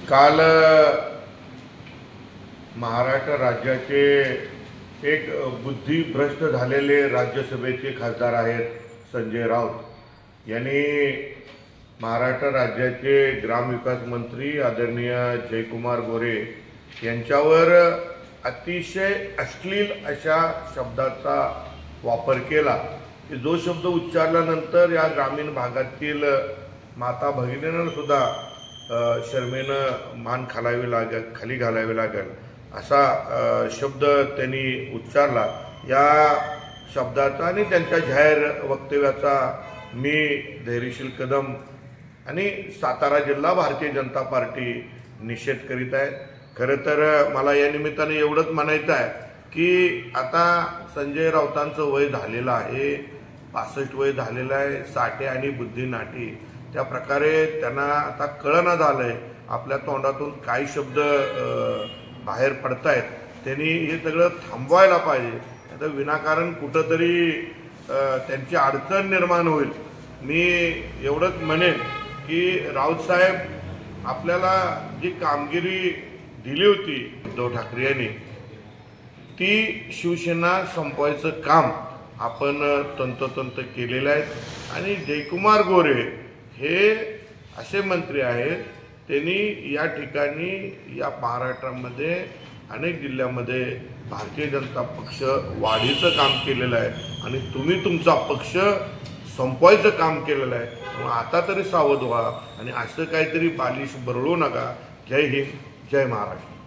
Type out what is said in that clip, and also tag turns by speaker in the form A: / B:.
A: काल महाराष्ट्र राज्याचे एक बुद्धिभ्रष्ट झालेले राज्यसभेचे खासदार आहेत संजय राऊत यांनी महाराष्ट्र राज्याचे ग्रामविकास मंत्री आदरणीय जयकुमार गोरे यांच्यावर अतिशय अश्लील अशा शब्दाचा वापर केला की जो शब्द उच्चारल्यानंतर या ग्रामीण भागातील माता भगिनींना सुद्धा शर्मेनं मान खाली घालावी लागेल असा शब्द त्यांनी उच्चारला। या शब्दाचा आणि त्यांच्या जाहीर वक्तव्याचा मी धैर्यशील कदम आणि सातारा जिल्हा भारतीय जनता पार्टी निषेध करीत आहे। खरं तर मला या निमित्ताने एवढंच म्हणायचं आहे की आता संजय राऊतांचं वय झालेलं आहे, 65 वय झालेलं आहे, साठे आणि बुद्धी नाटी। त्या प्रकारे त्यांना आता कळना झालंय आपल्या तोंडातून काय शब्द बाहेर पडतायत, त्यांनी हे सगळं थांबवायला पाहिजे। आता विनाकारण कुठंतरी त्यांची अडचण निर्माण होईल। मी एवढंच म्हणेन की राऊत साहेब आपल्याला जी कामगिरी दिली होती उद्धव ठाकरे यांनी, ती शिवसेना संपवायचं काम आपण तंतोतंत केलेलं आहे। आणि जयकुमार गोरे हे असे मंत्री आहेत, त्यांनी या ठिकाणी या महाराष्ट्रामध्ये अनेक जिल्ह्यामध्ये भारतीय जनता पक्ष वाढीचं काम केलेलं आहे आणि तुम्ही तुमचा पक्ष संपवायचं काम केलेलं आहे। मग आता तरी सावध व्हा आणि असं काहीतरी बालिश बरळू नका। जय हिंद, जय महाराष्ट्र।